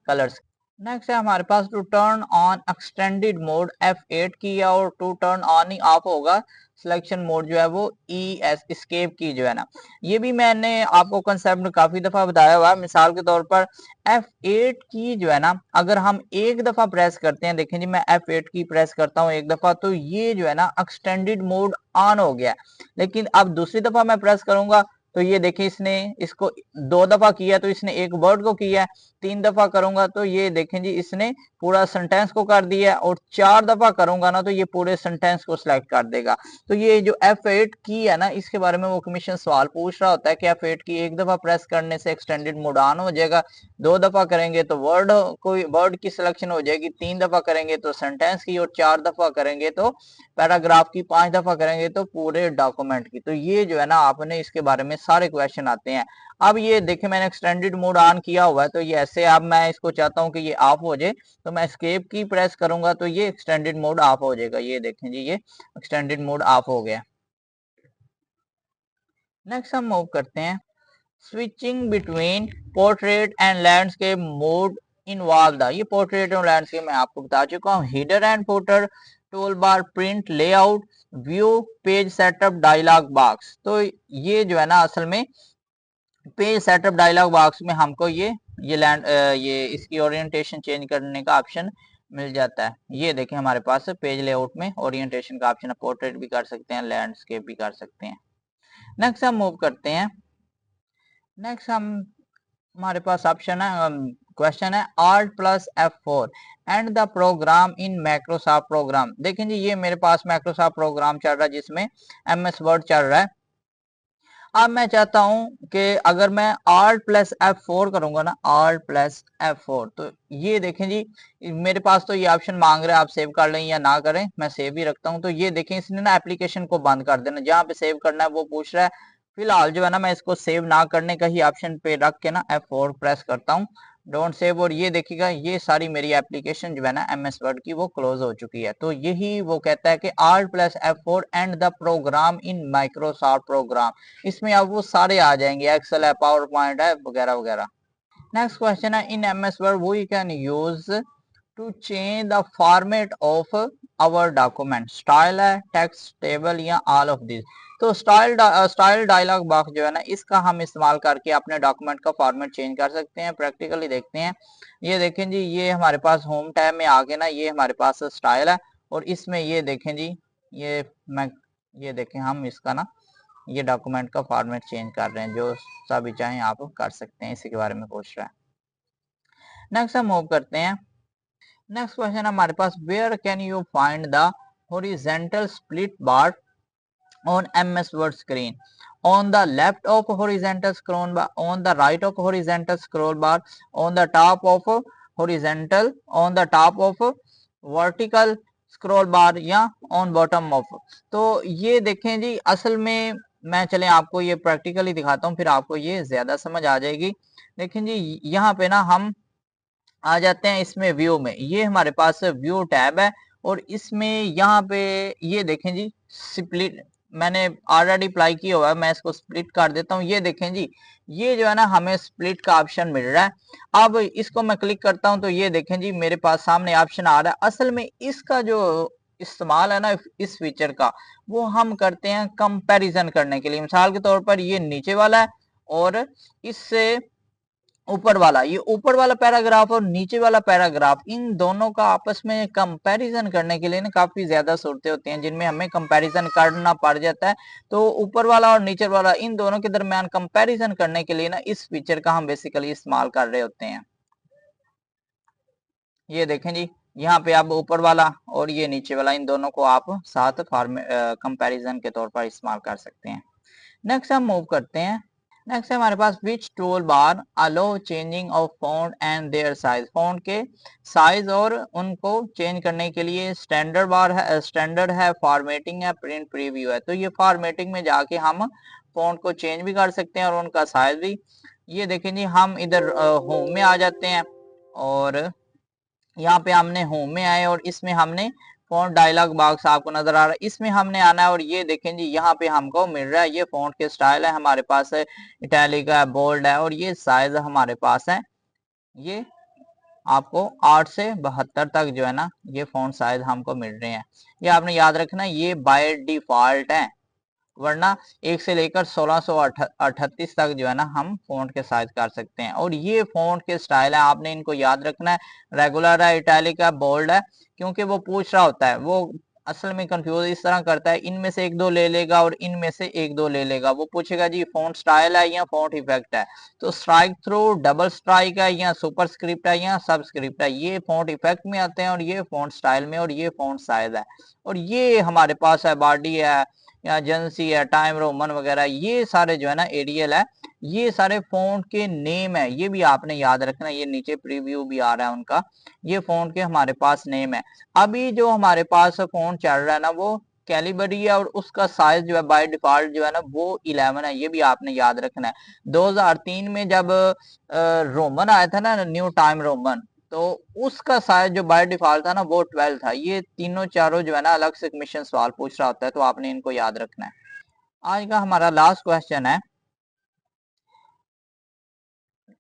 colours. Next है हमारे पास to turn on extended mode F8 key है, और टू टर्न ऑन ही ऑफ होगा सिलेक्शन मोड जो है वो ES एस्केप की जो है ना। ये भी मैंने आपको कंसेप्ट काफी दफा बताया हुआ है। मिसाल के तौर पर F8 की जो है ना, अगर हम एक दफा प्रेस करते हैं, देखें जी मैं F8 की प्रेस करता हूँ एक दफा, तो ये जो है ना एक्सटेंडेड मोड ऑन हो गया। लेकिन अब दूसरी दफा मैं प्रेस करूंगा तो ये देखिए इसने इसको 2 दफा किया तो इसने एक वर्ड को किया है, 3 दफा करूंगा तो ये देखें जी इसने पूरा सेंटेंस को कर दिया, और 4 दफा करूंगा ना तो ये पूरे सेंटेंस को सिलेक्ट कर देगा। तो ये जो F8 की है ना, इसके बारे में वो कमीशन सवाल पूछ रहा होता है कि F8 की एक दफा प्रेस करने से एक्सटेंडेड मोड ऑन हो जाएगा, 2 दफा करेंगे तो वर्ड कोई वर्ड की सिलेक्शन हो जाएगी, 3 दफा करेंगे तो सेंटेंस की, और 4 दफा करेंगे तो पैराग्राफ की, 5 दफा करेंगे तो पूरे डॉक्यूमेंट की। तो ये जो है ना आपने इसके बारे में सारे क्वेश्चन आते हैं। अब ये देखिए मैंने एक्सटेंडेड मोड ऑन किया हुआ है, तो ये ऐसे अब मैं इसको चाहता हूँ कि ये ऑफ हो जाए, तो मैं एस्केप की प्रेस करूंगा तो ये एक्सटेंडेड मोड ऑफ हो जाएगा। ये देखें जी ये एक्सटेंडेड मोड ऑफ हो गया। नेक्स्ट हम मूव करते हैं switching between portrait and landscape mode involve the. ये पोर्ट्रेट और लैंडस्केप मैं आपको बता चुका हूँ। Header and footer, tool bar, print, layout, view, page setup, dialog box. तो ये जो है ना असल में पेज सेटअप डायलॉग बॉक्स में हमको ये इसकी ओरिएंटेशन चेंज करने का ऑप्शन मिल जाता है। ये देखें हमारे पास पेज लेआउट में ओरिएंटेशन का ऑप्शन है, पोर्ट्रेट भी कर सकते हैं, लैंडस्केप भी कर सकते हैं। नेक्स्ट हम मूव करते हैं। नेक्स्ट हम हमारे पास ऑप्शन है क्वेश्चन है Alt + F4 end the program in Microsoft program. देखें जी ये मेरे पास माइक्रोसॉफ्ट प्रोग्राम चल रहा है जिसमें MS वर्ड चल रहा है। अब मैं चाहता हूं कि अगर मैं Alt + F4 करूंगा ना, Alt + F4, तो ये देखें जी मेरे पास तो ये ऑप्शन मांग रहा है आप सेव कर लें या ना करें, मैं सेव ही रखता हूं। तो ये देखें इसने ना एप्लीकेशन को बंद कर देना, जहां पे सेव करना है वो पूछ रहा है। फिलहाल जो है ना मैं इसको सेव ना करने का ही ऑप्शन पे रख के ना F4 प्रेस करता हूँ, डोंट सेव, और ये देखिएगा ये सारी मेरी एप्लीकेशन जो है ना MS वर्ड की वो क्लोज हो चुकी है। तो यही वो कहता है कि Alt + F4 end the program in Microsoft program, इसमें अब वो सारे आ जाएंगे, एक्सेल है, पावर पॉइंट है, वगैरह वगैरह। नेक्स्ट क्वेश्चन है in MS word we can use to change the format of our document. Style है, टेक्स्ट, टेबल, या ऑल ऑफ दिस। तो स्टाइल डायलॉग बॉक्स जो है ना इसका हम इस्तेमाल करके अपने डॉक्यूमेंट का फॉर्मेट चेंज कर सकते हैं। प्रैक्टिकली देखते हैं। ये देखें जी ये हमारे पास होम टैब में आके ना ये हमारे पास स्टाइल है, और इसमें ये देखें जी ये मैं ये देखें हम इसका ना ये डॉक्यूमेंट का फॉर्मेट चेंज कर रहे हैं, जो सा भी चाहें आप कर सकते हैं। इसी के बारे में पूछ रहा है। नेक्स्ट हम मूव करते हैं। नेक्स्ट क्वेश्चन हमारे पास where can you find the horizontal split bar on MS Word screen? On the left of horizontal scroll bar, on the right of horizontal scroll bar, on the top of horizontal, on the top of vertical scroll bar, या on bottom of। तो ये देखें जी असल में मैं चले आपको ये प्रैक्टिकली दिखाता हूँ, फिर आपको ये ज्यादा समझ आ जाएगी। देखें जी यहाँ पे ना हम आ जाते हैं इसमें व्यू में, ये हमारे पास व्यू टैब है, और इसमें यहाँ पे ये देखें जी स्प्लिट मैंने ऑलरेडी अप्लाई किया हुआ है, मैं इसको स्प्लिट कर देता हूँ। ये देखें जी ये जो है ना हमें स्प्लिट का ऑप्शन मिल रहा है। अब इसको मैं क्लिक करता हूँ तो ये देखें जी मेरे पास सामने ऑप्शन आ रहा है। असल में इसका जो इस्तेमाल है ना इस फीचर का, वो हम करते हैं कंपैरिजन करने के लिए। मिसाल के तौर पर ये नीचे वाला है और इससे ऊपर वाला, ये ऊपर वाला पैराग्राफ और नीचे वाला पैराग्राफ, इन दोनों का आपस में कंपैरिजन करने के लिए ना काफी ज्यादा सूरतें होती हैं जिनमें हमें कंपैरिजन करना पड़ जाता है। तो ऊपर वाला और नीचे वाला इन दोनों के दरमियान कंपैरिजन करने के लिए ना इस फीचर का हम बेसिकली इस्तेमाल कर रहे होते हैं। ये देखें जी, यहाँ पे आप ऊपर वाला और ये नीचे वाला, इन दोनों को आप साथ कंपैरिजन के तौर पर इस्तेमाल कर सकते हैं। नेक्स्ट हम मूव करते हैं। नेक्स्ट है हमारे पास which toolbar allow changing of font and their size. Font के साइज और उनको चेंज करने के लिए स्टैंडर्ड बार है, स्टैंडर्ड है, फॉर्मेटिंग है, प्रिंट प्रीव्यू है। तो ये फॉर्मेटिंग में जाके हम फॉन्ट को चेंज भी कर सकते हैं और उनका साइज भी। ये देखें जी, हम इधर होम में आ जाते हैं और यहाँ पे हमने होम में आए और इसमें हमने फॉन्ट डायलॉग बॉक्स आपको नजर आ रहा है, इसमें हमने आना है और ये देखें जी, यहाँ पे हमको मिल रहा है ये फॉन्ट के स्टाइल है हमारे पास है, इटैलिक है, बोल्ड है और ये साइज हमारे पास है। ये आपको 8 से 72 तक जो है ना ये फॉन्ट साइज हमको मिल रहे हैं। ये आपने याद रखना, ये बाय डिफॉल्ट है, वरना 1 से लेकर 1638 तक जो है ना हम फॉन्ट के साइज कर सकते हैं। और ये फॉन्ट के स्टाइल है, आपने इनको याद रखना है, रेगुलर है, इटैलिक है, बोल्ड है, क्योंकि वो पूछ रहा होता है, वो असल में कंफ्यूज इस तरह करता है, इनमें से एक दो ले लेगा और इनमें से एक दो ले लेगा। वो पूछेगा जी फॉन्ट स्टाइल है या फॉन्ट इफेक्ट है, तो स्ट्राइक थ्रू, डबल स्ट्राइक है या सुपर स्क्रिप्ट है या सब स्क्रिप्ट है, ये फॉन्ट इफेक्ट में आते हैं और ये फॉन्ट स्टाइल में, और ये फॉन्ट साइज है। और ये हमारे पास है बॉडी है या एजेंसी है, टाइम रोमन वगैरह, ये सारे जो है ना एरियल है, ये सारे फॉन्ट के नेम है, ये भी आपने याद रखना। ये नीचे प्रीव्यू भी आ रहा है उनका, ये फॉन्ट के हमारे पास नेम है। अभी जो हमारे पास फॉन्ट चल रहा है ना वो कैलिबरी है और उसका साइज जो है बाय डिफॉल्ट जो है ना वो 11 है, ये भी आपने याद रखना है। 2003 में जब रोमन आया था ना, न्यू टाइम रोमन, तो उसका साइज जो बाय डिफॉल्ट था ना वो 12 था। ये तीनों चारों जो है ना अलग से मिशन सवाल पूछ रहा होता है, तो आपने इनको याद रखना है। आज का हमारा लास्ट क्वेश्चन है,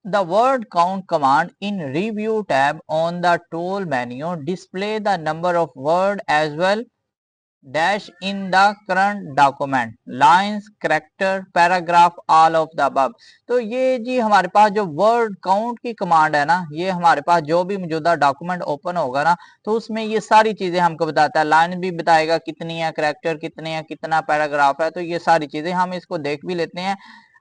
the word count command in review tab on the tool menu display the number of word as well dash in the current document, lines, character, paragraph, all of the above। तो ये जी हमारे पास जो वर्ड काउंट की कमांड है ना, ये हमारे पास जो भी मौजूदा डॉक्यूमेंट ओपन होगा ना तो उसमें ये सारी चीजें हमको बताता है, लाइन भी बताएगा कितनी है, करेक्टर कितने हैं, कितना पैराग्राफ है, तो ये सारी चीजें हम इसको देख भी लेते हैं।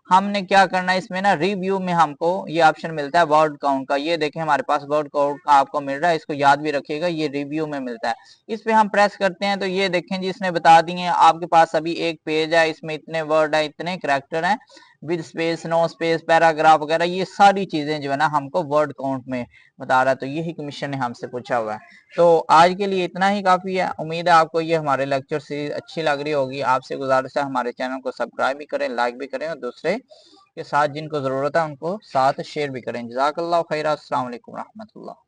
हमने क्या करना है इसमें ना, रिव्यू में हमको ये ऑप्शन मिलता है वर्ड काउंट का, ये देखें हमारे पास वर्ड काउंट का आपको मिल रहा है, इसको याद भी रखिएगा, ये रिव्यू में मिलता है। इस पे हम प्रेस करते हैं तो ये देखें जी इसने बता दिए आपके पास अभी एक पेज है, इसमें इतने वर्ड है, इतने करेक्टर हैं, with space, no space, paragraph वगैरह, ये सारी चीजें जो है ना हमको वर्ड काउंट में बता रहा है। तो यही कमीशन ने हमसे पूछा हुआ है। तो आज के लिए इतना ही काफी है। उम्मीद है आपको ये हमारे लेक्चर सीरीज अच्छी लग रही होगी। आपसे गुजारिश है हमारे चैनल को सब्सक्राइब भी करें, लाइक भी करें और दूसरे के साथ जिनको जरूरत है उनको साथ शेयर भी करें। जज़ाकल्लाह खैर। अस्सलाम वालेकुम रहमतुल्लाह।